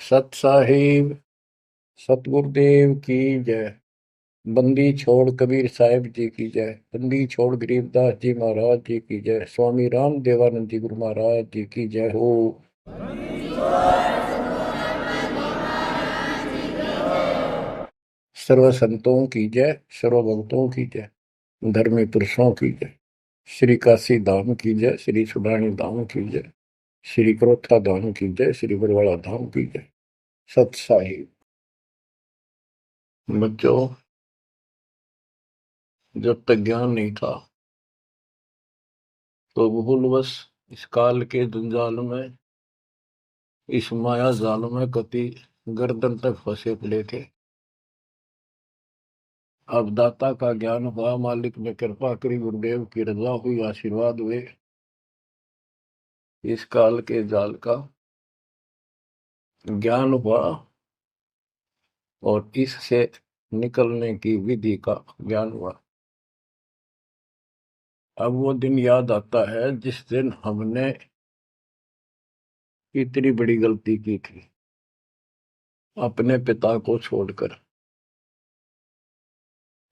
सत साहिब सतगुरुदेव की जय। बंदी छोड़ कबीर साहिब जी की जय। बंदी छोड़ गरीबदास जी महाराज जी की जय। स्वामी राम देवानंद जी गुरु महाराज जी की जय हो। सर्व संतों की जय, सर्व भक्तों की जय, धर्मी पुरुषों की जय। श्री काशी धाम की जय, श्री सुडानी धाम की जय, श्री क्रोथा धाम की जय, श्री बरवाड़ा धाम की जय। सत साहिब। बच्चों, जब तक ज्ञान नहीं था तो भूलवश इस काल के जंजाल में, इस माया जाल में कति गर्दन तक फंसे पड़े थे। अब दाता का ज्ञान हुआ, मालिक ने कृपा करी, गुरुदेव की रजा हुई, आशीर्वाद हुए। इस काल के जाल का ज्ञान हुआ और इससे निकलने की विधि का ज्ञान हुआ। अब वो दिन याद आता है जिस दिन हमने इतनी बड़ी गलती की थी, अपने पिता को छोड़कर,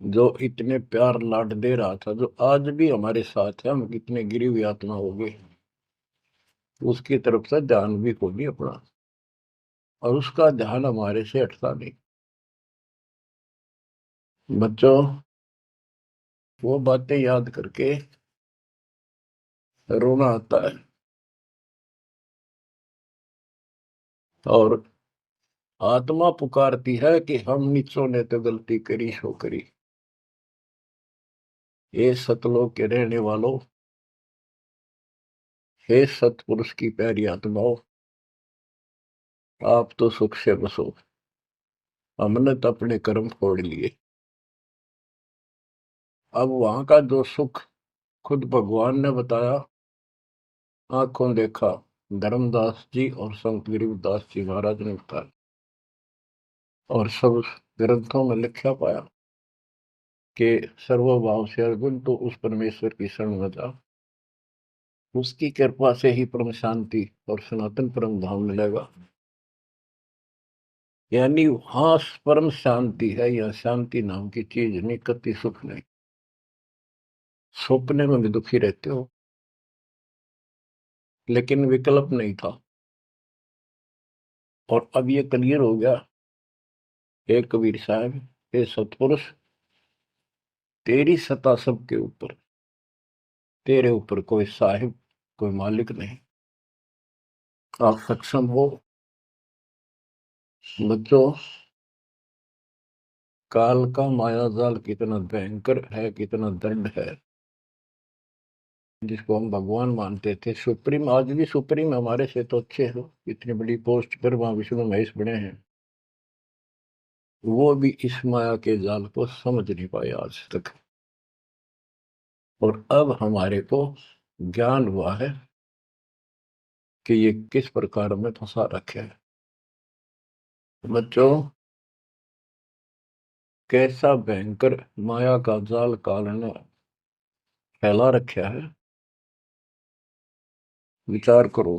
जो इतने प्यार लाड दे रहा था, जो आज भी हमारे साथ है। हम कितने गिरी हुई आत्मा हो गए, उसकी तरफ से ध्यान भी खो दिया अपना, और उसका ध्यान हमारे से हटता नहीं। बच्चों, वो बातें याद करके रोना आता है। और आत्मा पुकारती है कि हम नीचों ने तो गलती करी सो करी। हे सतलोक के रहने वालों, हे सतपुरुष की प्यारी आत्माओं, आप तो सुख से बसो। हमने तो अपने कर्म फोड़ लिए। अब वहां का जो सुख खुद भगवान ने बताया, आंखों देखा, धर्मदास जी और संत गरीबदास जी महाराज ने बताया, और सब ग्रंथों में लिखा पाया कि सर्वभाव से अर्जुन तो उस परमेश्वर की शरण में जा, उसकी कृपा से ही परम शांति और सनातन परम धाम मिलेगा। यानी वहां परम शांति है, या शांति नाम की चीज नहीं, कति सुख नहीं। सपने में भी दुखी रहते हो, लेकिन विकल्प नहीं था। और अब ये क्लियर हो गया। हे कबीर साहब, हे सतपुरुष, तेरी सत्ता सबके ऊपर, तेरे ऊपर कोई साहिब, कोई मालिक नहीं। आप सक्षम हो। बच्चों, काल का माया जाल कितना भयंकर है, कितना दंड है। जिसको हम भगवान मानते थे, सुप्रीम, आज भी सुप्रीम हमारे से तो अच्छे हो, इतनी बड़ी पोस्ट पर वहां विष्णु महेश बने हैं, वो भी इस माया के जाल को समझ नहीं पाए आज तक। और अब हमारे को ज्ञान हुआ है कि ये किस प्रकार में फंसा रखे है। बच्चों, कैसा भयंकर माया का जाल काल ने फैला रखा है, विचार करो।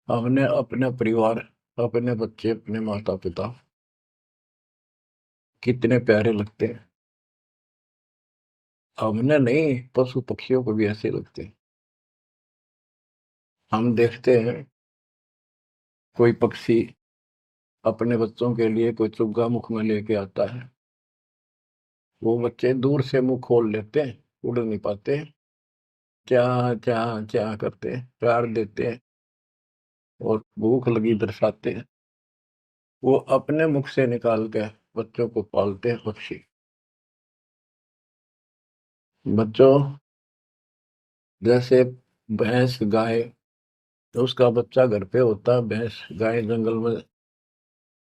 हमने अपने परिवार, अपने बच्चे, अपने माता पिता कितने प्यारे लगते हैं। हमने नहीं, पशु पक्षियों को भी ऐसे लगते हैं। हम देखते हैं कोई पक्षी अपने बच्चों के लिए कोई चुग्गा मुख में लेके आता है, वो बच्चे दूर से मुंह खोल लेते हैं, उड़ नहीं पाते, क्या क्या क्या करते हैं, प्यार देते हैं और भूख लगी दर्शाते हैं। वो अपने मुख से निकाल के बच्चों को पालते हैं पक्षी। बच्चों, जैसे भैंस गाय, तो उसका बच्चा घर पे होता है, भैंस गाय जंगल में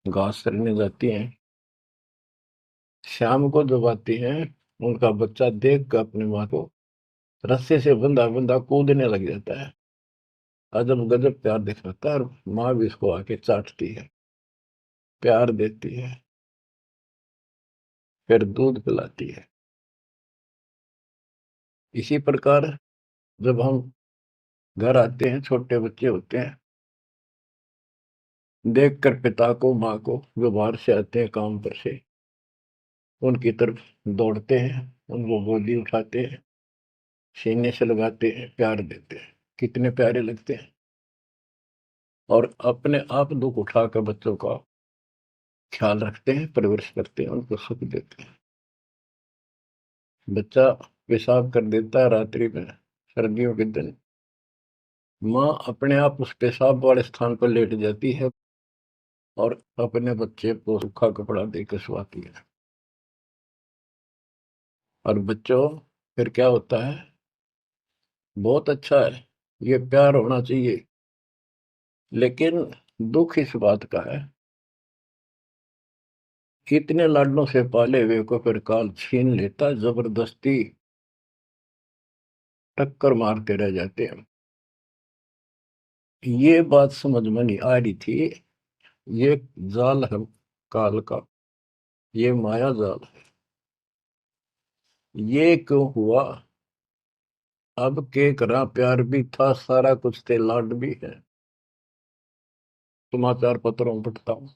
घास चरने जाती हैं, शाम को जब आती हैं, उनका बच्चा देख कर अपनी माँ को रस्से से बंधा बंधा कूदने लग जाता है। अजब गजब प्यार दिखाता है, और माँ भी इसको आके चाटती है, प्यार देती है, फिर दूध पिलाती है। इसी प्रकार जब हम घर आते हैं, छोटे बच्चे होते हैं, देखकर पिता को माँ को जो बाहर से आते हैं काम पर से, उनकी तरफ दौड़ते हैं, उनको गोदी उठाते हैं, सीने से लगाते हैं, प्यार देते हैं, कितने प्यारे लगते हैं। और अपने आप दुख उठाकर बच्चों का ख्याल रखते हैं, परवरिश करते हैं, उनको सुख देते हैं। बच्चा पेशाब कर देता है रात्रि में, सर्दियों के दिन, माँ अपने आप उस पेशाब वाले स्थान पर लेट जाती है और अपने बच्चे को सूखा कपड़ा देकर सुलाती है। और बच्चों, फिर क्या होता है? बहुत अच्छा है, ये प्यार होना चाहिए। लेकिन दुख इस बात का है, इतने लाडलों से पाले हुए को फिर काल छीन लेता, जबरदस्ती टक्कर मारते रह जाते हैं। ये बात समझ में नहीं आ रही थी। ये जाल है काल का, ये माया जाल है। ये क्यों हुआ? अब के करा, प्यार भी था, सारा कुछ थे, लाड भी है। समाचार पत्रों में पढ़ता हूं,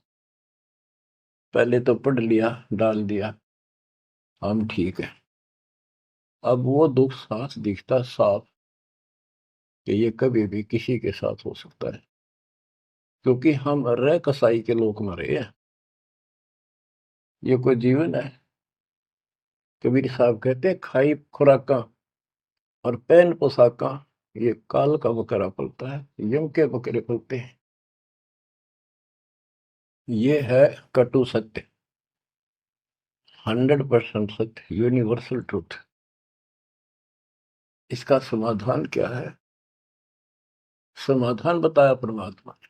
पहले तो पढ़ लिया, डाल दिया, हम ठीक है। अब वो दुख साफ दिखता साफ कि ये कभी भी किसी के साथ हो सकता है, क्योंकि हम रह कसाई के लोग मरे हैं। ये कोई जीवन है? कबीर साहब कहते हैं, खाई खुराका और पहन पोशाका, ये काल का बकरा पलता है, यम के बकरे पलते हैं। ये है कटु सत्य, 100% सत्य, यूनिवर्सल ट्रूथ। इसका समाधान क्या है? समाधान बताया परमात्मा ने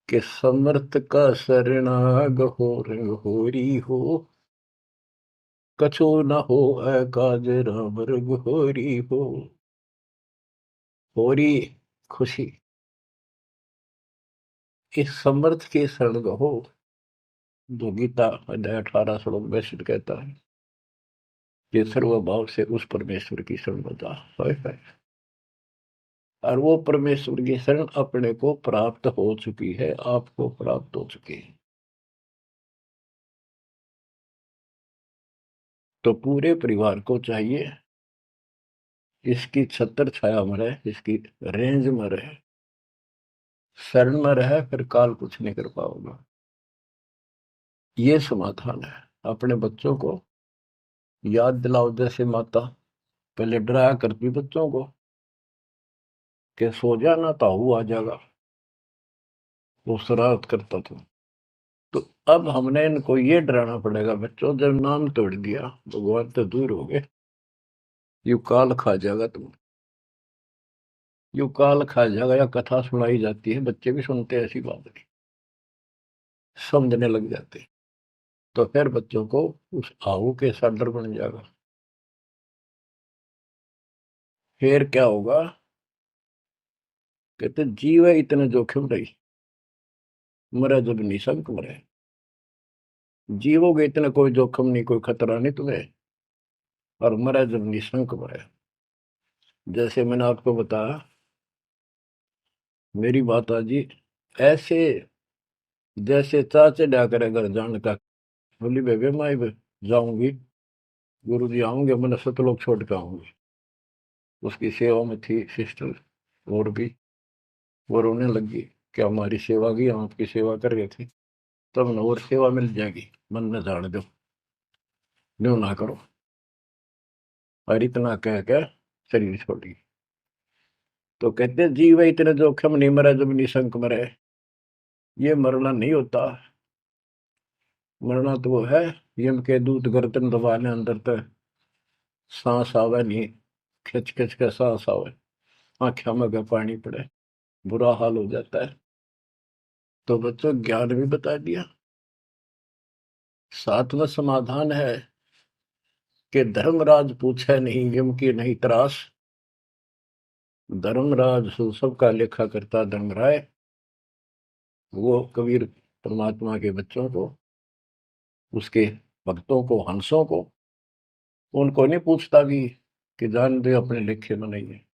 कि समर्थ का शरणाग हो रंग होरी हो, कछु न हो काज राम रंग होरी हो। होरी खुशी, इस समर्थ की शरण हो, जो गीता अध्याय 18 श्लोक 62 कहता है कि सर्वभाव से उस परमेश्वर की शरण में जा। और वो परमेश्वर की शरण अपने को प्राप्त हो चुकी है, आपको प्राप्त हो चुकी है। तो पूरे परिवार को चाहिए इसकी छत्र छाया में रहे, इसकी रेंज में रहे, शरण में रहे, फिर काल कुछ नहीं कर पाओगे। ये समाधान है। अपने बच्चों को याद दिलाओ, जैसे माता पहले डराया करती बच्चों को कि सो जाना, ताऊ आ जाएगा, वो शरारत करता था। तो अब हमने इनको ये डराना पड़ेगा, बच्चों जब नाम तोड़ दिया, भगवान तो दूर हो गए, यू काल खा जाएगा तुम, यू काल खा जाएगा। या कथा सुनाई जाती है, बच्चे भी सुनते हैं, ऐसी बात नहीं, समझने लग जाते हैं। तो फिर बच्चों को उस आहू के साथ डर बन जाएगा। फिर क्या होगा? कहते जीव है इतने जोखिम रही, मरे जब निशंक मरे। जीवोगे इतना कोई जोखिम नहीं, कोई खतरा नहीं तुम्हें, और मरे जब निशंक मरे। जैसे मैंने आपको बताया, मेरी बात जी ऐसे, जैसे चाचे डा करे घर जान का, बोली बेबे मैं जाऊंगी, गुरु जी आऊंगे, मैंने सतलोक छोड़ के आऊंगी। उसकी सेवा में थी सिस्टर, और भी वो रोने लगी कि हमारी सेवा की, हम आपकी सेवा कर रहे थे, तब न और सेवा मिल जाएगी, मन में जान दो, न्यू ना करो। और इतना कह के शरीर छोड़ी। तो कहते जीव इतने जोखिम नहीं, मरे जब निशंक मरे। ये मरना नहीं होता, मरना तो वो है, यम के दूत गर्दन दबाने अंदर तक सांस आवे नहीं, खिंच खिंच के सांस आवे, आंखों में का पानी पड़े, बुरा हाल हो जाता है। तो बच्चों, ज्ञान भी बता दिया, साथ में समाधान है कि धर्मराज पूछे नहीं, यम की नहीं त्रास। धर्मराज सबका लेखा करता धर्मराय, वो कबीर परमात्मा के बच्चों को, उसके भक्तों को, हंसों को, उनको नहीं पूछता भी कि जान दे अपने लेखे में नहीं है।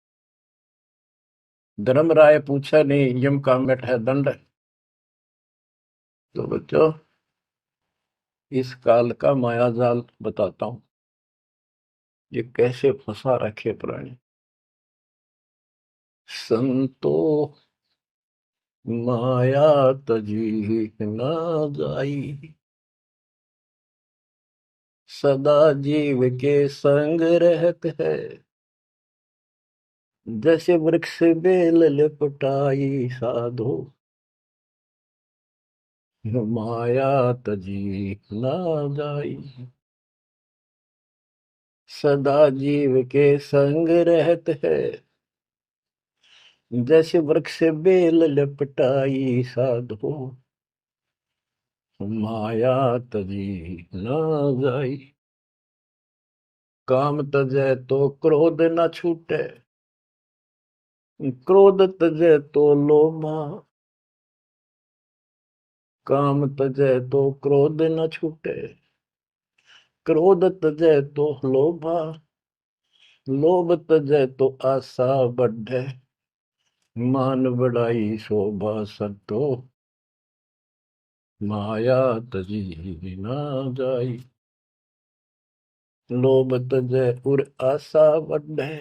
धर्मराय पूछा नहीं, यम का मिट है दंड। तो बच्चों, इस काल का माया जाल बताता हूं, ये कैसे फंसा रखे प्राणी। संतो माया तजी न जाई, सदा जीव के संग रहत है, जैसे वृक्ष बेल लिपटाई साधो, माया तजी न जाई। सदा जीव के संग रहत है, जैसे वृक्ष बेल लिपटाई साधो, माया तजी न जाई। काम तजै तो क्रोध न छूटे, क्रोध तजै तो लोभा। काम तजै तो क्रोध न छूटे, क्रोध तजै तो लोभा। लोभ तजै तो आशा बढ़े, मान बढ़ाई शोभा संतो, माया तजी न जाई। लोभ तजै उर आशा बढ़े,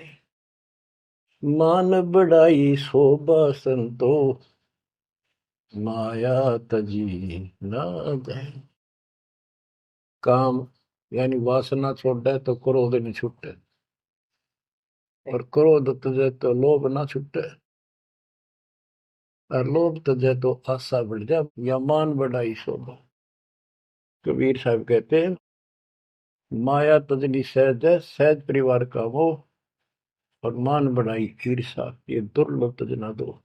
मान बढ़ाई शोभा संतो, माया तजी न जाई। काम यानी वासना छोड़े तो क्रोध नहीं छूटे, और क्रोध तजे तो लोभ ना छूटे, और लोभ तजे तो आशा बढ़ जाए या मान बढ़ाई शोभा। कबीर साहब कहते हैं, माया तजनी सहज है, सहज परिवार का वो, और मान बढ़ाई ईर्षा, ये दुर्लभ तजना दो।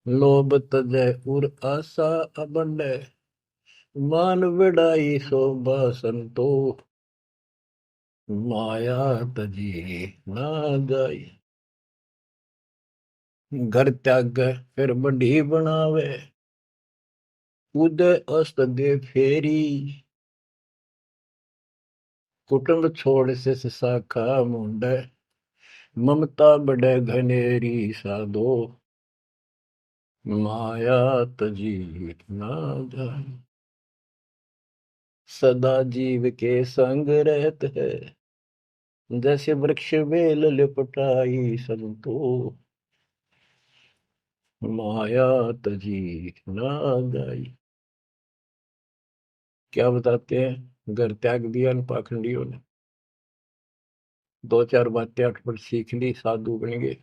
लोभ तजय उर आशा अबंडे, मान बढ़ाई शोभा संतो, माया तजी ना जाई। घर त्याग फिर बढ़ी बनावे, उदय अस्त दे फेरी। कुटुंब छोड़ से शाखा मुंडे, ममता बढ़े घनेरी साधो, माया तजी ना जाए। सदा जीव के संग रहत है, जैसे वृक्ष बेल लिपटाई संतो, माया तजी ना जाई। क्या बताते हैं, घर त्याग दिया इन पाखंडियों ने, दो चार बातें अटपट सीख ली, साधु बन गए।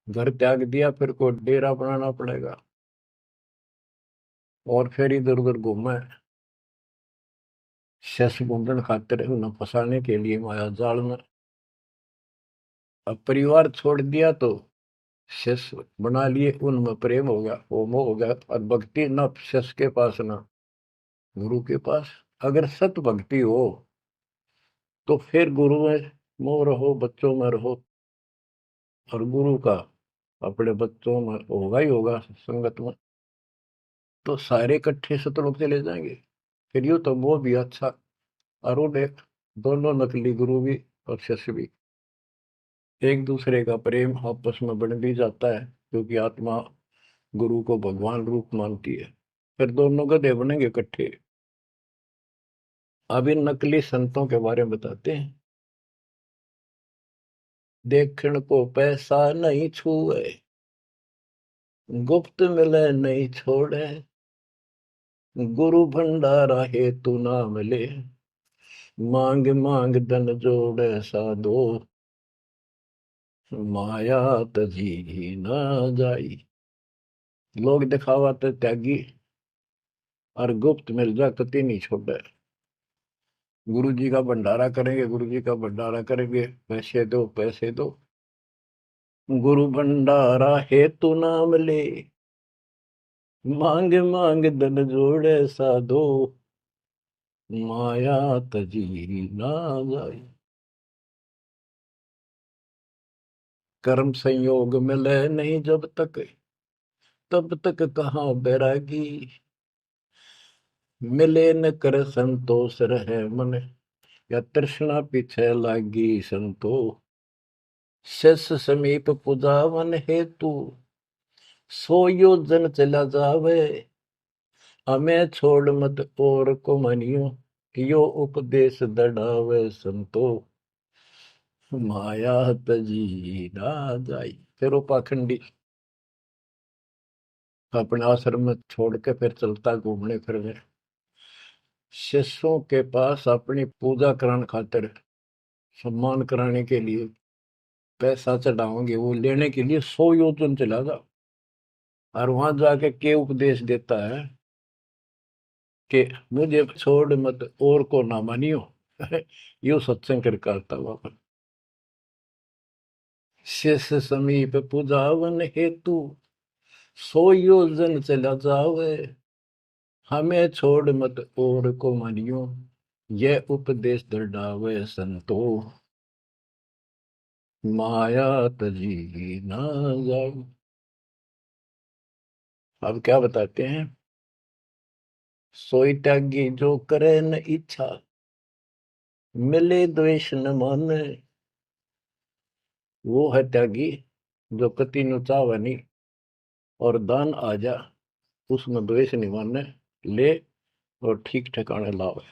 घर त्याग दिया, फिर को डेरा बनाना पड़ेगा, और फिर इधर उधर घूमे, शस घूमने खातिर उन्हें फंसाने के लिए माया जाल में। अब परिवार छोड़ दिया तो शस बना लिए, उनमें प्रेम हो गया, वो मोह हो गया, और भक्ति न शस के पास ना गुरु के पास। अगर सत भक्ति हो तो फिर गुरु में मोह रहो, बच्चों में रहो, और गुरु का अपने बच्चों में होगा ही होगा संगत में, तो सारे इकट्ठे सतलोक चले जाएंगे। फिर यूं तो वो भी अच्छा, और वो देख, दोनों नकली गुरु भी और शिष्य भी, एक दूसरे का प्रेम आपस में बढ़ भी जाता है, क्योंकि आत्मा गुरु को भगवान रूप मानती है। फिर दोनों गधे बनेंगे इकट्ठे। अब इन नकली संतों के बारे में बताते हैं। देखण को पैसा नहीं छुए, गुप्त मिले नहीं छोड़े, गुरु भंडारा हेतु ना मिले, मांग मांग धन जोड़े साधो, माया तजी ना जाई। लोग दिखावा तो त्यागी, और गुप्त मिल जा कति नहीं छोड़े। गुरु जी का भंडारा करेंगे, गुरु जी का भंडारा करेंगे, पैसे दो पैसे दो, गुरु भंडारा हेतु नाम ले, मांग मांग धन जोड़े साधो, माया तजी ना जाई। कर्म संयोग मिले नहीं जब तक, तब तक कहाँ बैरागी, मिले न कर संतोष रहे मन, या तृष्णा पीछे लागी संतो, शिष्य समीप पुजावन हेतु, सो योजन चला जावे। हमें छोड़ मत और को मनियो, यो उपदेश दढ़ावे संतो। माया तजी ना जाई। फिर वो पाखंडी अपने आश्रम में छोड़ के फिर चलता घूमने फिरने, शिष्यों के पास अपनी पूजा कराने खातिर, सम्मान कराने के लिए, पैसा चढ़ाओगे वो लेने के लिए 100 योजन चला जा। और वहां जाके के उपदेश देता है कि मुझे छोड़ मत और को ना मानियो। यो सत्संग कर करता हुआ शिष्य समीप पुजावन हेतु, 100 योजन चला जावे। हमें छोड़ मत और को मानियो, यह उपदेश दृढ़ावे संतो। माया तजी ना जाए। अब क्या बताते हैं, सोई त्यागी जो करे न इच्छा, मिले द्वेष न माने। वो है त्यागी जो कति नु चावे नहीं, और दान आ जा उसमें द्वेष नहीं माने, ले और ठीक ठिकाने लावे।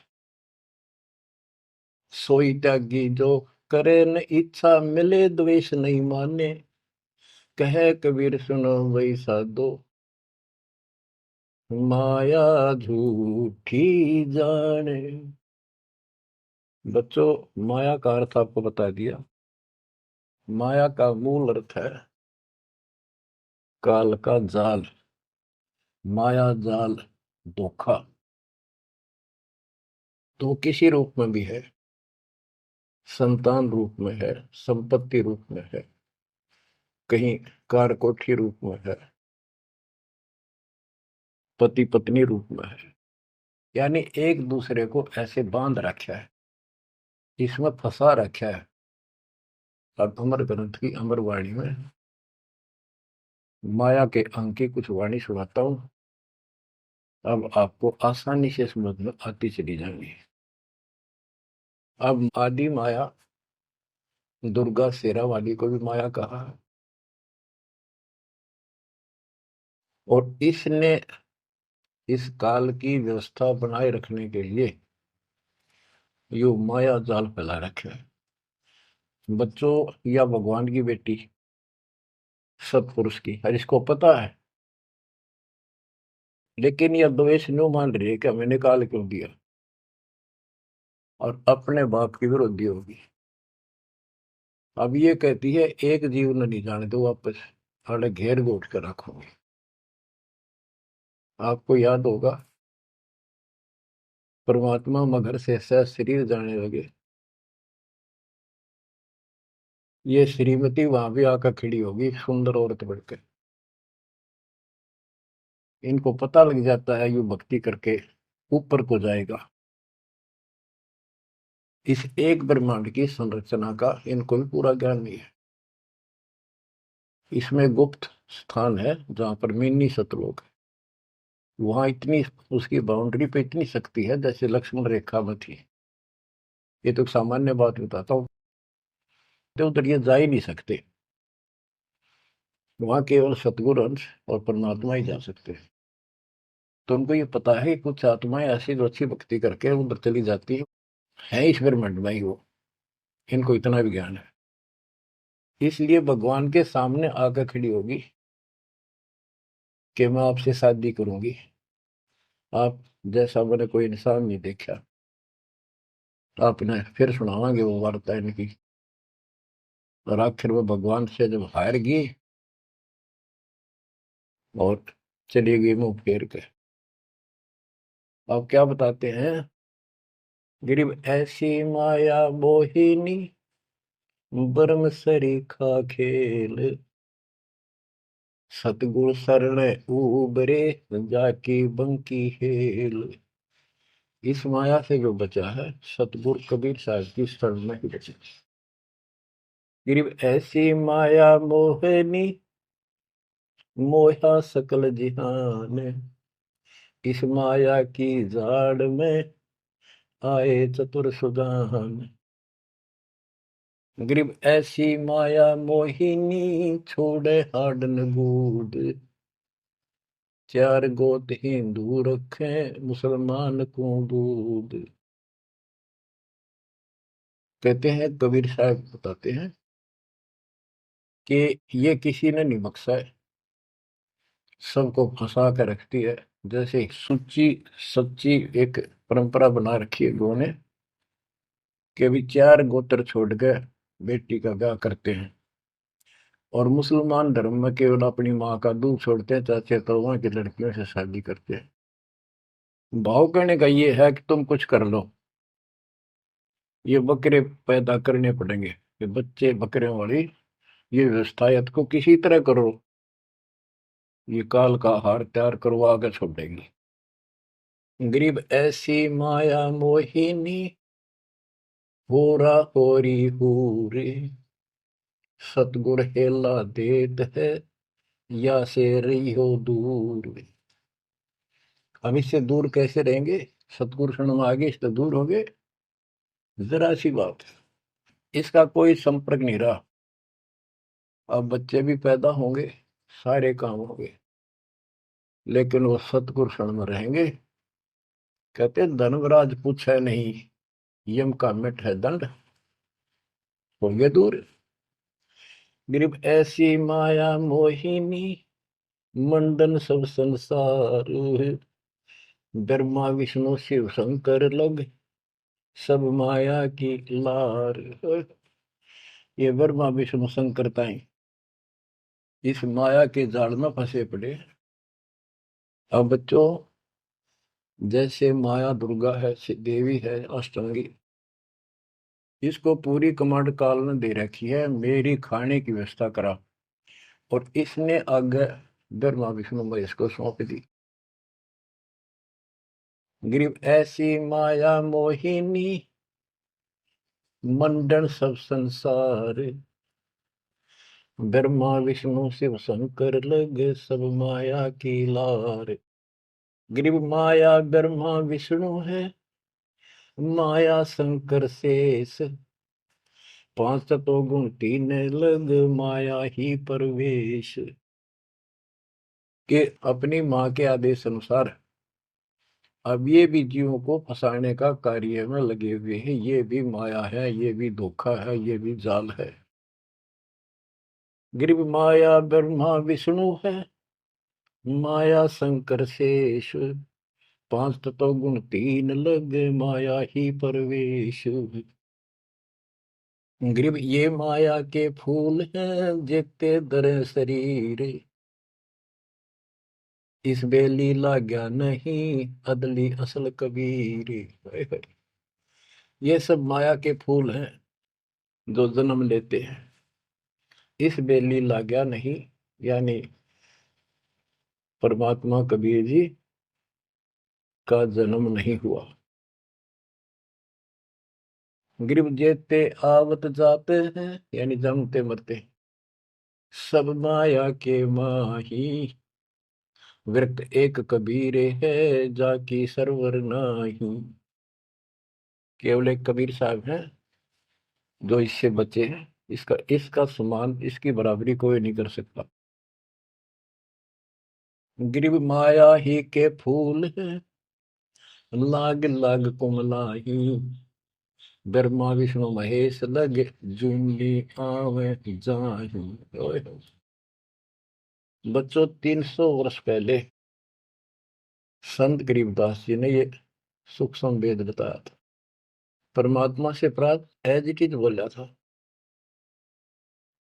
सोई त्यागी जो करे न इच्छा, मिले द्वेष नहीं माने। कहे कबीर सुनो वही साधो, माया झूठी जाने। बच्चों, माया का अर्थ आपको बता दिया। माया का मूल अर्थ है काल का जाल, माया जाल, धोखा। तो किसी रूप में भी है, संतान रूप में है, संपत्ति रूप में है, कहीं कार कोठी रूप में है, पति पत्नी रूप में है। यानी एक दूसरे को ऐसे बांध रखा है, इसमें फंसा रखा है। अब अमर ग्रंथ की अमर वाणी में माया के अंक की कुछ वाणी सुनाता हूं। अब आपको आसानी से समझ में आती चली जाएंगी। अब आदि माया, दुर्गा शेरा वाली को भी माया कहा है, और इसने इस काल की व्यवस्था बनाए रखने के लिए यो माया जाल फैला रखे है। बच्चों, या भगवान की बेटी सतपुरुष की हर इसको पता है, लेकिन यह द्वेष न्यू मान रही है कि हमें निकाल क्यों दिया, और अपने बाप की विरोधी होगी। अब ये कहती है एक जीव न नहीं जाने दो वापस, अरे घेर घोट कर रखोगे। आपको याद होगा, परमात्मा मगर से सह शरीर जाने लगे, ये श्रीमती वहां भी आकर खड़ी होगी सुंदर औरत बढ़कर। इनको पता लग जाता है यू भक्ति करके ऊपर को जाएगा। इस एक ब्रह्मांड की संरचना का इनको भी पूरा ज्ञान नहीं है। इसमें गुप्त स्थान है जहां पर मिनी सतलोक है। वहां इतनी, उसकी बाउंड्री पे इतनी शक्ति है जैसे लक्ष्मण रेखा में थी। ये तो सामान्य बात बताता हूँ, तो उधर ये जा ही नहीं सकते। वहां केवल सतगुरु अंश और परमात्मा ही जा सकते हैं। तो उनको ये पता है कि कुछ आत्माएं ऐसी जो अच्छी भक्ति करके उधर चली जाती है इस ब्रह्मांड में ही वो, इनको इतना भी ज्ञान है। इसलिए भगवान के सामने आकर खड़ी होगी कि मैं आपसे शादी करूंगी, आप जैसा मैंने कोई इंसान नहीं देखा। आपने फिर सुनावांगे वो वार्ता इनकी। और आखिर में भगवान से जब हार गई और चली गई मुंह फेर के। अब क्या बताते हैं, गरीब ऐसी माया मोहिनी, बरम सरीखा खेल। सतगुर शरण उबरे, जाकी बंकी हेल। इस माया से जो बचा है, सतगुरु कबीर साहब की शरण में ही बचा। गरीब ऐसी माया मोहिनी, मोहा सकल जिहान। इस माया की जाड़ में आए चतुर सुजान। गरीब ऐसी माया मोहिनी छोड़े हाडन बूढ़, चार गोत हिंदू रखे मुसलमान को दूध। कहते हैं, कबीर साहब बताते हैं कि ये किसी ने नहीं बख्शा है, सबको फंसा कर रखती है। जैसे सुच्ची सच्ची एक परंपरा बना रखी है लोगों ने कि भी चार गोत्र छोड़ के बेटी का ब्याह करते हैं, और मुसलमान धर्म में केवल अपनी माँ का दूध छोड़ते हैं, चाचे तो वहां की लड़कियों से शादी करते हैं। भाव कहने का ये है कि तुम कुछ कर लो, ये बकरे पैदा करने पड़ेंगे, ये बच्चे बकरियों वाली ये व्यवस्था को किसी तरह करो, ये काल का हार तैयार करवा के छोड़ेंगे। गरीब ऐसी माया मोहिनी होरा होरी हूरे, सतगुर हेला देत है या से रही हो दूर। हम इससे दूर कैसे रहेंगे? सतगुरु शरण में आगे इससे दूर हो गए, जरा सी बात, इसका कोई संपर्क नहीं रहा। अब बच्चे भी पैदा होंगे, सारे काम होंगे, लेकिन वो सतगुरु शरण में रहेंगे। कहते धर्मराज पूछे नहीं, यम का मिट है दंड, होंगे दूर। गरीब ऐसी माया मोहिनी मंडन सब संसार, ब्रह्मा विष्णु शिव शंकर लग सब माया की लार। ये ब्रह्मा विष्णु शंकर ताई इस माया के जाल में फंसे पड़े। अब बच्चों, जैसे माया दुर्गा है, देवी है अष्टांगी, इसको पूरी कमांड काल ने दे रखी है, मेरी खाने की व्यवस्था करा, और इसने आगे ब्रह्मा विष्णु महेश को सौंप दी। गरीब ऐसी माया मोहिनी मंडन सब संसार, ब्रह्मा विष्णु शिव शंकर लगे सब माया की लार। गरीब माया ब्रह्मा विष्णु है, माया शंकर शेष, पांच तत्व गुण तीन लग माया ही परवेश। के अपनी माँ के आदेश अनुसार अब ये भी जीवों को फंसाने का कार्य में लगे हुए हैं। ये भी माया है, ये भी धोखा है, ये भी जाल है। गरीब माया ब्रह्मा विष्णु है, माया शंकर शेष, पांच तत्व गुण तीन लग माया ही परवेश। गरीब ये माया के फूल हैं जेते दर शरीर, इस बेली लाग्या नहीं अदली असल कबीर। ये सब माया के फूल हैं जो जन्म लेते हैं, इस बेली लाग्या नहीं, यानी परमात्मा कबीर जी का जन्म नहीं हुआ। गरीब जेते आवत जाते हैं, यानी जन्मते मरते, सब माया के माही, व्यक्त एक कबीर है जाकी सरवर नाही। केवल एक कबीर साहब हैं जो इससे बचे हैं, इसका इसका समान, इसकी बराबरी कोई नहीं कर सकता। गरीब माया ही के फूल है, लाग लाग कुमलाही, ब्रह्मा विष्णु महेश लग जूंगी आवे जाही। ओए होए। बच्चों, 300 वर्ष पहले संत गरीबदास जी ने ये सूक्ष्म वेद बताया था, परमात्मा से प्राप्त एज इट इज बोला था।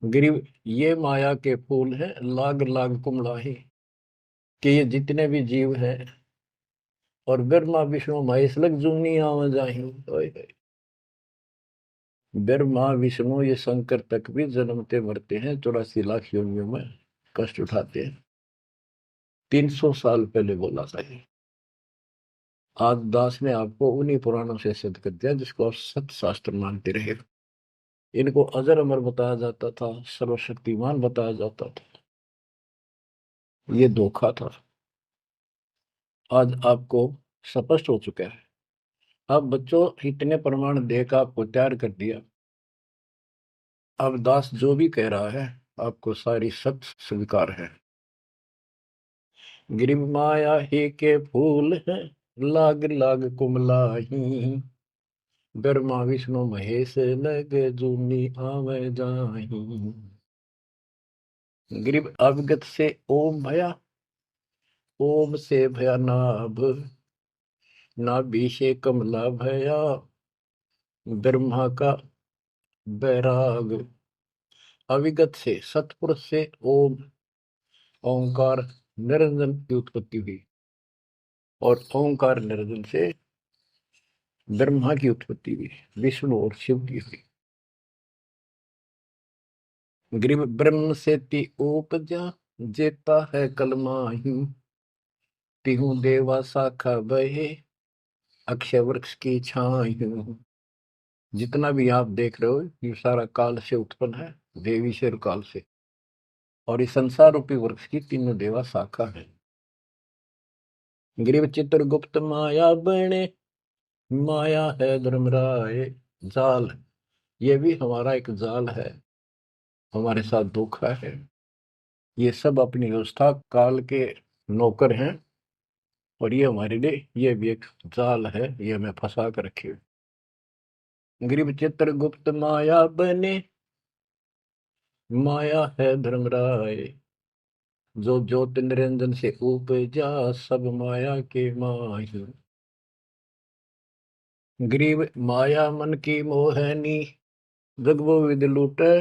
गरीब ये माया के फूल हैं, लाग लाग कुमलाही, कि ये जितने भी जीव हैं, और ब्रह्मा विष्णु महेश लग जूनी आवा जाही। ओए होए। ब्रह्मा विष्णु ये शंकर तक भी जन्मते मरते हैं, 84 लाख योनियों में कष्ट उठाते हैं। 300 साल पहले बोला था ये। आज दास ने आपको उन्हीं पुराणों से सिद्ध कर दिया जिसको आप सत्य शास्त्र मानते रहे। इनको अजर अमर बताया जाता था, सर्वशक्तिमान बताया जाता था, ये धोखा था। आज आपको स्पष्ट हो चुका है। अब बच्चों, इतने प्रमाण देकर आपको तैयार कर दिया, अब दास जो भी कह रहा है आपको सारी सच स्वीकार है। गिरि माया ही के फूल है, लाग लाग कुमलाही, ब्रह्मा विष्णु महेश लगे जूनी आवे जाही। गिरिव अवगत से ओम भया, ओम से भया नाभ, नाभि से कमला भया, ब्रह्मा का बैराग। अविगत से सतपुरुष से ओम ओंकार निरंजन की उत्पत्ति हुई, और ओंकार निरंजन से ब्रह्मा की उत्पत्ति हुई, विष्णु और शिव की हुई। ग्रीव ब्रह्म से ति उपजा, जेता है कलमाही, तिहु देवा शाखा बहे, अक्षय वृक्ष की छाई। जितना भी आप देख रहे हो ये सारा काल से उत्पन्न है, देवी से और काल से, और इस संसार रूपी वृक्ष की तीनों देवा शाखा है। ग्रीव चित्रगुप्त माया बने, माया है धर्मराय जाल, ये भी हमारा एक जाल है, हमारे साथ धोखा है। ये सब अपनी व्यवस्था काल के नौकर हैं, और ये हमारे लिए ये भी एक जाल है, ये हमें फंसा कर रखे हुए। ग्रीव चित्रगुप्त माया बने, माया है धर्मराय, जो ज्योति निरंजन से उपजा, सब माया के माही। ग्रीव माया मन की मोहनी, जग वो विद लूटे,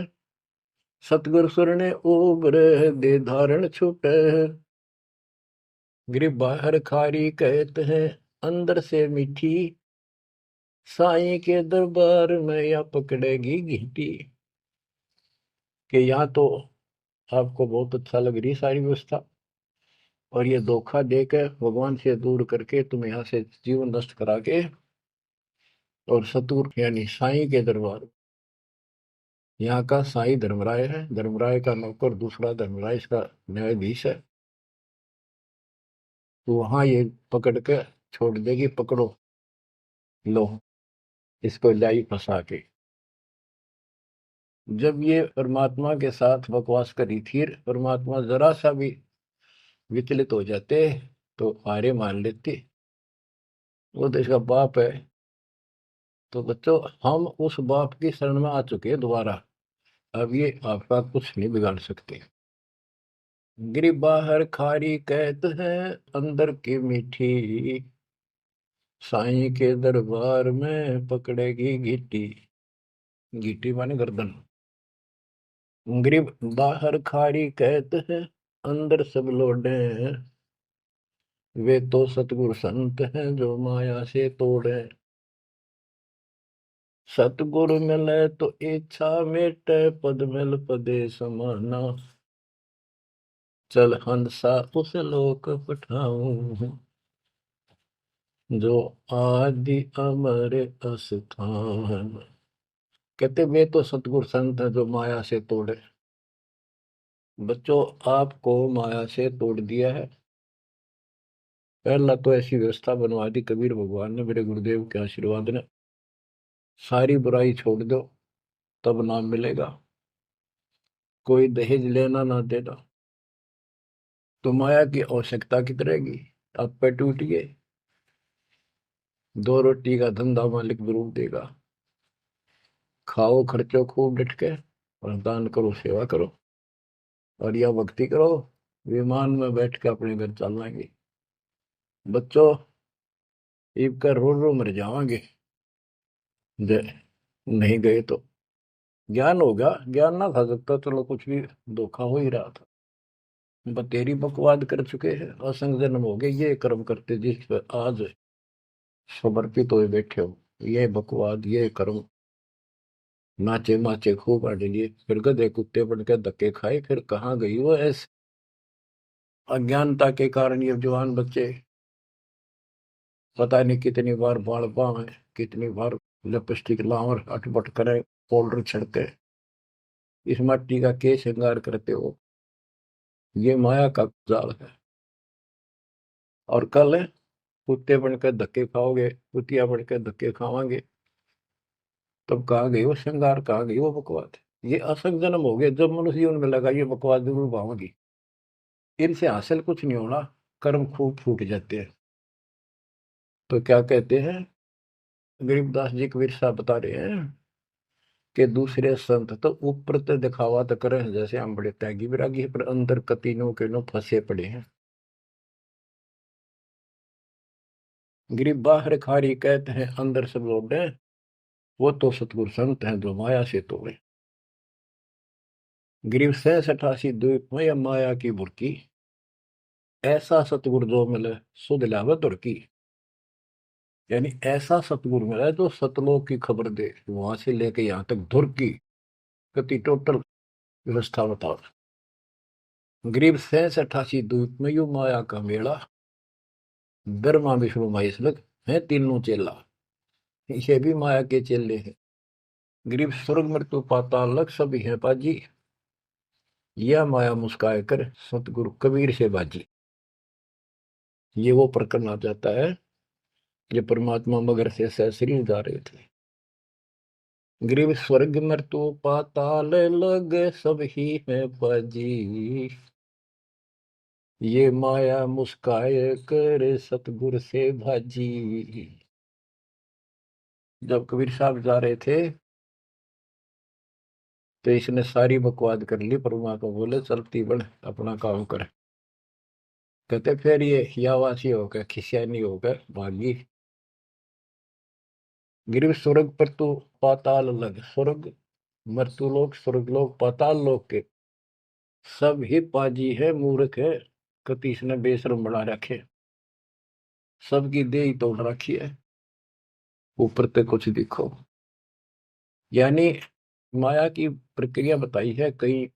सतगुर सुर ने उबर दे धारण छूटे। ग्रीव बाहर खारी कहते हैं, अंदर से मीठी, साईं के दरबार में या पकड़ेगी घीटी। कि यहाँ तो आपको बहुत अच्छा लग रही सारी व्यवस्था, और ये धोखा देकर भगवान से दूर करके तुम यहाँ से जीवन नष्ट करा के, और सतुर यानी साईं के दरबार, यहाँ का साईं धर्मराय है, धर्मराय का नौकर दूसरा धर्मराय इसका न्यायाधीश है, तो वहां ये पकड़ के छोड़ देगी, पकड़ो लो इसको लाई फंसा के। जब ये परमात्मा के साथ बकवास करी थी, परमात्मा जरा सा भी विचलित हो जाते तो हारे मान लेते, वो तो इसका बाप है। तो बच्चों हम उस बाप की शरण में आ चुके हैं दोबारा, अब ये आपका कुछ नहीं बिगाड़ सकते। गिरी बाहर खारी कहत है, अंदर की मीठी, साईं के दरबार में पकड़ेगी घीटी। घीटी माने गर्दन। ग्रीब बाहर खारी कहत है, अंदर सब लोडे, वे तो सतगुरु संत हैं जो माया से तोड़े। सतगुरु मिले तो इच्छा मेटे, पद मिल पदे समाना, चल हंसा उस लोक पठाऊं, जो आदि अमर अस्थान। कहते वे तो सतगुरु संत हैं जो माया से तोड़े। बच्चों आपको माया से तोड़ दिया है। पहला तो ऐसी व्यवस्था बनवा दी कबीर भगवान ने, मेरे गुरुदेव के आशीर्वाद ने, सारी बुराई छोड़ दो तब नाम मिलेगा, कोई दहेज लेना ना देना, तो माया की आवश्यकता कितनी रहेगी। आप पे टूटिए, दो रोटी का धंधा मालिक जरूर देगा, खाओ खर्चो खूब डट के, और दान करो सेवा करो, और यह भक्ति करो, विमान में बैठ के अपने घर चल जाएंगे। बच्चों ईब कर रो रो मर जाओगे, नहीं गए तो ज्ञान होगा, ज्ञान ना था सकता, चलो कुछ भी धोखा हो ही रहा था। बतेरी बकवाद कर चुके हैं, असंग जन्म हो गए, ये कर्म करते जिस पर आज समर्पित हुए बैठे हो, ये बकवाद ये कर्म, नाचे माचे खूब आटे लिए, फिर गधे कुत्ते बन के धक्के खाए, फिर कहाँ गई वो ऐसे अज्ञानता के कारण। ये जवान बच्चे पता नहीं कितनी बार बाल पावे, कितनी बार लिपस्टिक लावर अटपट करे, पाउडर छिड़के, इस मट्टी का के श्रृंगार करते हो, ये माया का जाल है। और कल कुत्ते बनकर धक्के खाओगे, कुतिया बनकर धक्के खावांगे, तब कहाँ गई वो श्रृंगार, कहाँ गई वो बकवाद। ये असंग जन्म हो गया। जब मनुष्य जीवन में लगा ये बकवास जरूर पाऊंगी, इनसे हासिल कुछ नहीं होना, कर्म खूब फूट जाते हैं। तो क्या कहते हैं, गरीबदास जी कबीर साहब बता रहे हैं कि दूसरे संत तो ऊपर तो दिखावा तो करें जैसे हम बड़े त्यागी विरागी, पर अंदर कतीनों के नो फंसे पड़े हैं। गरीब बाहर खारी कहते हैं अंदर सब लोग हैं, वो तो सतगुरु संत हैं जो माया से तोड़े। गरीब 87 द्वीप में या माया की बुरकी, ऐसा सतगुरु जो मिले सुध लावे तुर्की। यानी ऐसा सतगुरु मिला जो सतलोक की खबर दे, वहां से लेके यहाँ तक धुर की गति टोटल व्यवस्था बताओ। गरीब 87 द्वीप में यू माया का मेला, ब्रह्मा विष्णु महेश लग है तीनों चेला, ये भी माया के चेले हैं। गरीब स्वर्ग मृत्यु पाताल लग सभी है पाजी, यह माया मुस्काए कर सतगुरु कबीर से बाजी। ये वो प्रकरण आ जाता है ये परमात्मा मगर से सहसरी जा रहे थे। गरीब स्वर्ग मृत्यु पाताल लग सब ही है पाजी, ये माया मुस्काए कर सतगुरु से भाजी। जब कबीर साहब जा रहे थे तो इसने सारी बकवाद कर ली, परमात्मा को बोले चलती बढ़ अपना काम कर। कहते फिर ये हियावासी होकर खिसियानी होकर भागी। गिरव स्वर्ग पर तू पाताल लग, स्वर्ग मृत्यु लोक स्वर्ग लोक पाताल लोक के सब ही पाजी है मूर्ख है, कतीस ने बेशरम बना रखे, सबकी दे ही तोड़ रखी है, ऊपर तक कुछ दिखो। यानी माया की प्रक्रिया बताई है, कहीं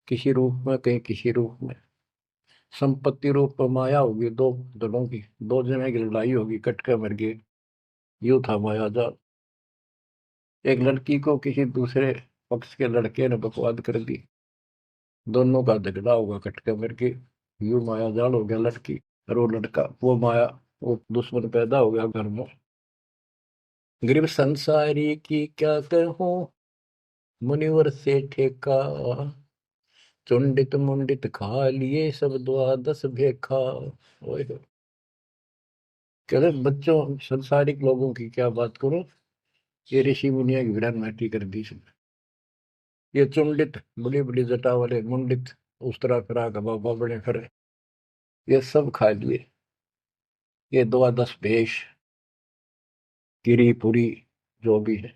किसी रूप में कहीं किसी रूप में। संपत्ति रूप में माया होगी दो दलों की, दो जने की लड़ाई होगी, कट के मर गए, यूं था माया जाल। एक लड़की को किसी दूसरे पक्ष के लड़के ने बकवाद कर दी, दोनों का झगड़ा होगा कट के मर के, यूं माया जाल हो गया लड़की और वो लड़का, वो माया वो दुश्मन पैदा हो गया घर में। गरीब संसारी की क्या कहूं मुनिवर से ठेका, चुंडित मुंडित खा लिए सब द्वादश भेखा। ओए होए। कहते बच्चों संसारिक लोगों की क्या बात करूं, ये ऋषि मुनिया की विरान माटी कर दी इसने। ये चुंडित बड़ी बड़ी जटा वाले मुंडित उस तरह फिरा का बाबा बड़े फिर, ये सब खा लिए, ये द्वादश भेष गिरी पुरी जो भी है।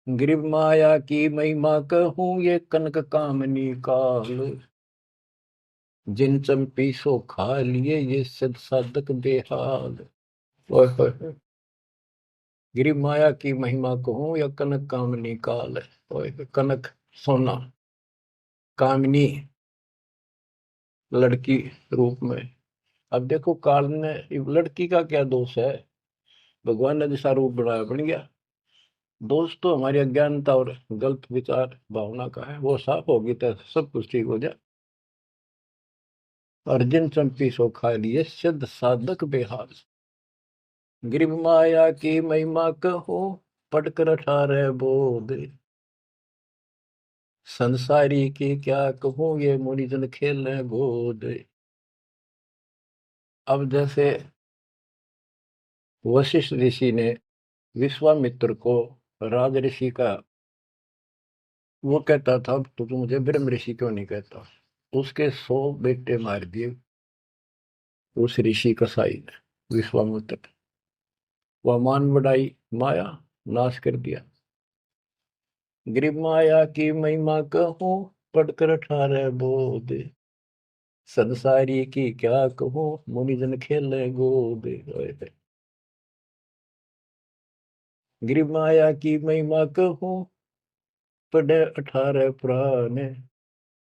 गिरिव माया की महिमा कहूं ये कनक कामनी काल, जिन चंपी सो खा लिए ये सिद्ध साधक बेहाल। ओए होए होए। गिरिव माया की महिमा कहूं या कनक कामनी काल, ओए होए, कनक सोना, कामनी लड़की रूप में। अब देखो काल ने लड़की का क्या दोष है, भगवान ने जैसा रूप बनाया बन गया। दोष तो हमारी अज्ञानता और गलत विचार भावना का है, वो साफ होगी तो सब कुछ ठीक हो जाए। अर्जुन चंपी सो खा लिए सिद्ध साधक बेहाल, गिरिव माया की महिमा कहो पढ़कर 18 बोध, संसारी की क्या कहूं ये मुनिजन खेल गोद। अब जैसे वशिष्ठ ऋषि ने विश्वामित्र को राज ऋषि का, वो कहता था तो तू मुझे ब्रह्म ऋषि क्यों नहीं कहता, उसके 100 बेटे मार दिए उस ऋषि कसाई ने विश्वामित्र। वह मान बढ़ाई माया, नाश कर दिया। गिरिव माया की महिमा कहूं पढ़कर 18 बोध, संसारी की क्या कहूं मुनिजन खेले गोद। गिरिव माया की महिमा कहूं पढ़े 18 पुराण,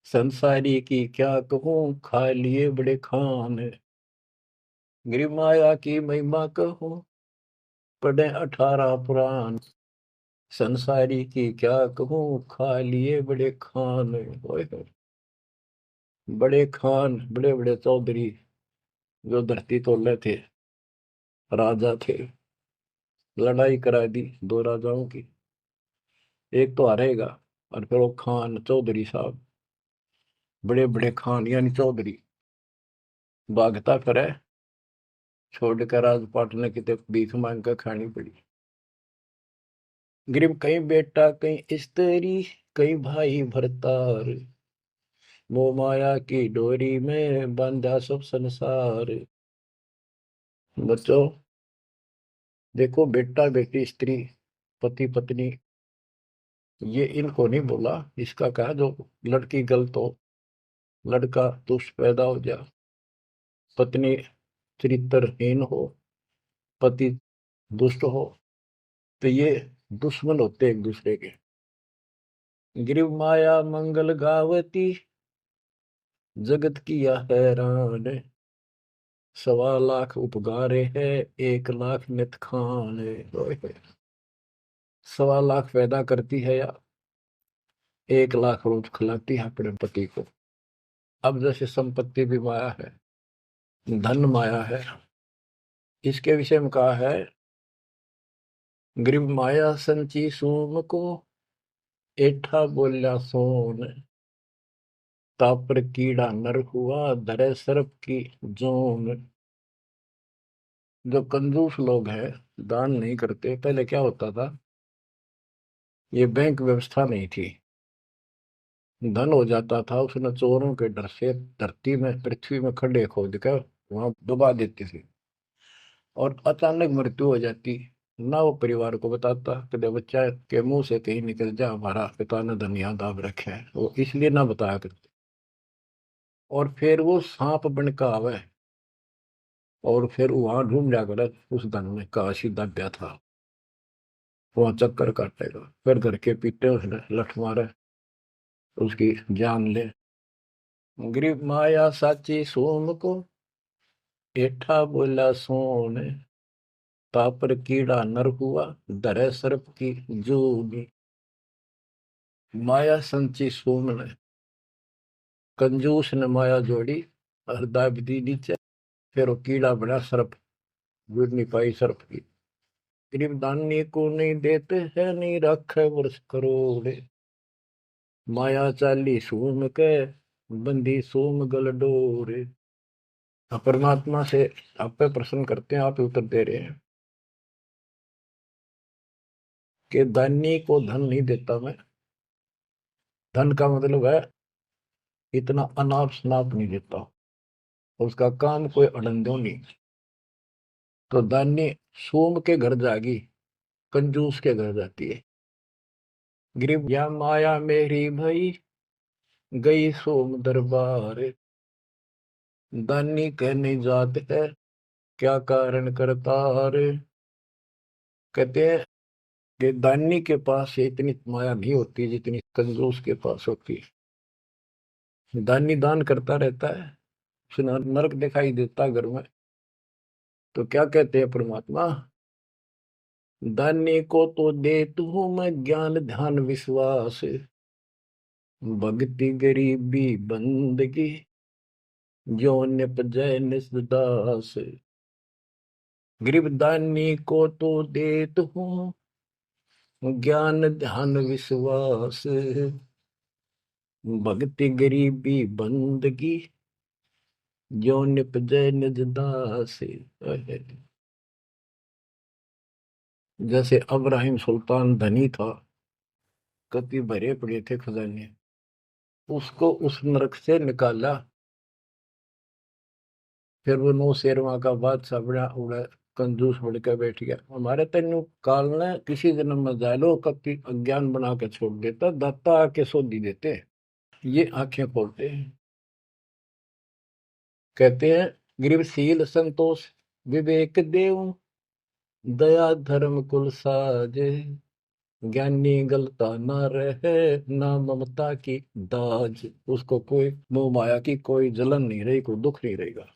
संसारी की क्या कहूं खा लिए बड़े खान। गिरिव माया की महिमा कहूं पढ़े 18 पुराण, संसारी की क्या कहूं खा लिए बड़े खान। ओए होए। बड़े खान बड़े बड़े चौधरी जो धरती तोड़े थे, राजा थे, लड़ाई करा दी दो राजाओं की, एक तो हारेगा। और फिर वो खान चौधरी साहब, बड़े बड़े खान यानी चौधरी, भागता करे, छोड़ कर राजपाट ने कितने भीख मांग कर खानी पड़ी। गरीब कहीं बेटा कहीं स्त्री, कहीं भाई भरतार, मोह माया की डोरी में बांधा सब संसार। बच्चों देखो, बेटा बेटी स्त्री पति पत्नी, ये इनको नहीं बोला। इसका कहा जो लड़की गलत हो, लड़का दुष्ट पैदा हो जा, पत्नी चरित्रहीन हो, पति दुष्ट हो, तो ये दुश्मन होते एक दूसरे के। गिरिव माया मंगल गावती, जगत किया हैरान, 1.25 लाख उपगारे है, 1 लाख नित खान। 1.25 लाख पैदा करती है या 1 लाख रोज खिलाती है अपने पति को। अब जैसे संपत्ति भी माया है, धन माया है, इसके विषय में कहा है, गरीब माया संची सूम को, एठा बोल्या सोन, तापर कीड़ा नर हुआ, धरे सर्प की जोन। जो कंजूस लोग हैं, दान नहीं करते, पहले क्या होता था, ये बैंक व्यवस्था नहीं थी, धन हो जाता था उसने चोरों के डर से धरती में पृथ्वी में खड्डे खोद कर वहां डुबा देती थी, और अचानक मृत्यु हो जाती, ना वो परिवार को बताता, कदे बच्चा के मुंह से कहीं निकल जा हमारा पिता ने धन याद दाब रखे है, वो इसलिए ना बताया करते। और फिर वो सांप बन का आवे, और फिर वहां ढूंढ जा कर उस धन में काशी दब्या था, वहां चक्कर काटेगा, फिर घर के पीटे उसने लठ मारे, उसकी जान ले। गरीब माया साची सोम को, एठा बोला सोन, तापर कीड़ा नर हुआ, धरे सर्प की जूनी। माया संची सोम ने, कंजूस ने माया जोड़ी और दाब दी नीचे, फिर वो कीड़ा बना सर्प, जुड़ नहीं पाई सर्प की। गरीब दानी को नहीं देते है, नहीं रखे वर्ष करोड़, माया चाली सोम के, बंदी सोम गल डोर। परमात्मा से आप पे प्रश्न करते हैं, आप ही उत्तर दे रहे हैं कि दानी को धन नहीं देता मैं। धन का मतलब है इतना अनाप शनाप नहीं देता, उसका काम कोई अड़ंदो नहीं। तो दानी सोम के घर जागी, कंजूस के घर जाती है। गरीब या माया मेरी भई, गई सोम दरबार, दानी कहने जात है, क्या कारण करतार। कहते हैं कि दानी के पास इतनी माया नहीं होती जितनी कंजूस के पास होती है। दानी दान करता रहता है, उसे नरक दिखाई देता घर में। तो क्या कहते हैं परमात्मा, दानी को तो देता हूं मैं ज्ञान ध्यान विश्वास, भक्ति गरीबी बंदगी, जो निपजय निसदास। गरीब दानी को तो देता हूँ ज्ञान ध्यान विश्वास, भक्ति गरीबी बंदगी, जो निपजय निज दास। जैसे अब्राहिम सुल्तान धनी था, कति भरे पड़े थे खजाने, उसको उस नरक से निकाला, फिर वो नौ शेरवा का बादशाह बड़ा उड़ा, कंजूस बन के बैठ गया। हमारे तेन काल ने किसी जन्म में जालो कति अज्ञान बना के छोड़ देता, दाता आके सोधी देते, ये आंखें खोलते हैं। कहते हैं गरीबशील संतोष विवेक देव, दया धर्म कुल साजे, ज्ञानी गलता ना रहे, ना ममता की दाज। उसको कोई मोह माया की कोई जलन नहीं रही, कोई दुख नहीं रहेगा।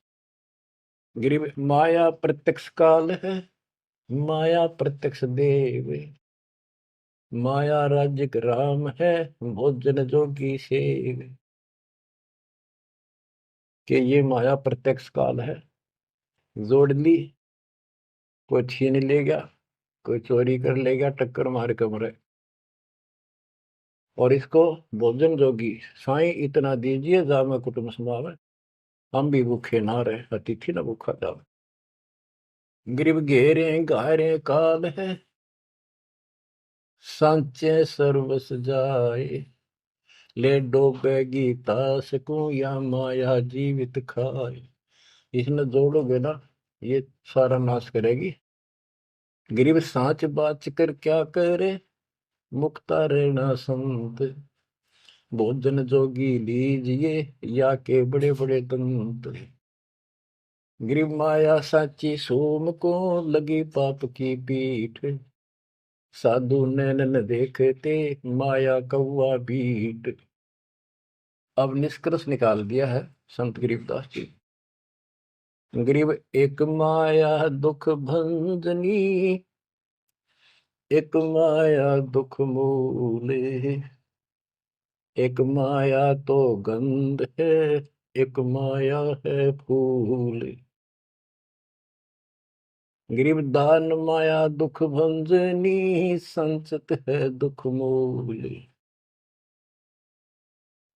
गरीब माया प्रत्यक्ष काल है, माया प्रत्यक्ष देव, माया राज्य राम है, भोजन जोगी सेव। कि ये माया प्रत्यक्ष काल है, जोड़ ली, कोई छीन ले गया, कोई चोरी कर ले गया, टक्कर मार के मरे। और इसको भोजन जोगी साईं इतना दीजिए जामे कुटुंब समावे, हम भी भूखे ना रहे अतिथि न भूखा जावे। गिरब घेरे घारे काल है, सांचे सर्वस जाए, ले डोबेगी तास को या माया जीवित खाए। इसने जोड़ोगे ना ये सारा नाश करेगी। गरीब सांच बाच कर क्या करे, मुक्ता रहना संत, भोजन जोगी लीजिए या के बड़े बड़े दंत। गरीब माया साची सोम को लगी पाप की पीठ, साधु नैन न देखते माया कौवा बीट। अब निष्कर्ष निकाल दिया है संत गरीबदास जी। गरीब एक माया दुख भंजनी, एक माया दुख मूले, एक माया तो गंध है, एक माया है फूल। गरीब दान माया दुख भंजनी, संचत है दुख मूल।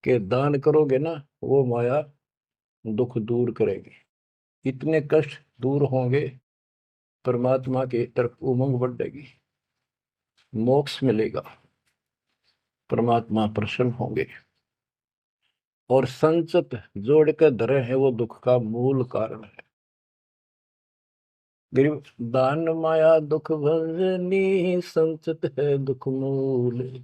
के दान करोगे ना वो माया दुख दूर करेगी, इतने कष्ट दूर होंगे, परमात्मा की तरफ उमंग बढ़ेगी, मोक्ष मिलेगा, परमात्मा प्रसन्न होंगे। और संचत जोड़ कर धरे है वो दुख का मूल कारण है। गरीब दान माया दुख भंजनी, संचत है दुख मूल।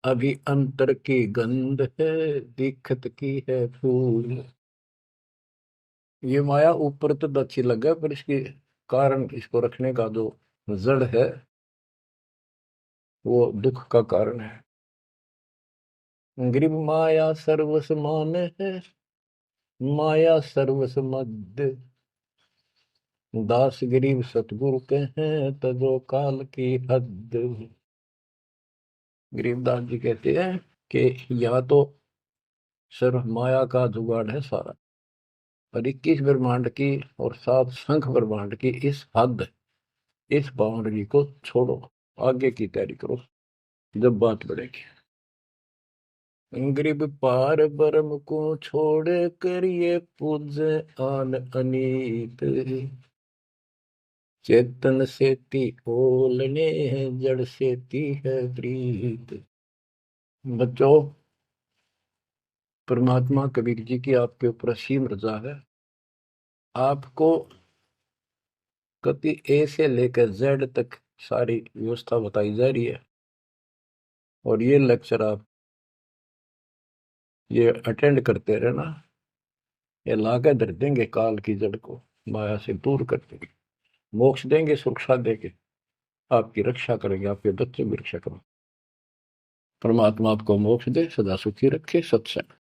अभी अंतर की गंध है, दिखत की है फूल। ये माया ऊपर तो अच्छी लगे पर इसके कारण, इसको रखने का जो जड़ है वो दुख का कारण है। गरीब माया सर्वस मान है, माया सर्वस मद, दास गरीब सतगुरु के हैं तजो काल की हद। गरीबदास जी कहते हैं कि या तो सिर्फ माया का जुगाड़ है सारा, और 21 ब्रह्मांड की और 7 शंख ब्रह्मांड की इस हद, इस बाउंड्री को छोड़ो, आगे की तैयारी करो जब बात बढ़ेगी। गरीब पार ब्रह्म को छोड़ करिए पूज आन अनीत, चेतन सेती ओलने जड़ सेती है प्रीत। बच्चों, परमात्मा कबीर जी की आपके ऊपर असीम रजा है। आपको कति ए से लेकर जेड तक सारी व्यवस्था बताई जा रही है, और ये लेक्चर आप ये अटेंड करते रहना, ये लाकर धर देंगे काल की जड़ को, माया से दूर कर देंगे, मोक्ष देंगे, सुरक्षा देंगे, आपकी रक्षा करेंगे, आपके बच्चे की रक्षा करेंगे। परमात्मा आपको मोक्ष दे, सदा सुखी रखे। सत्संग।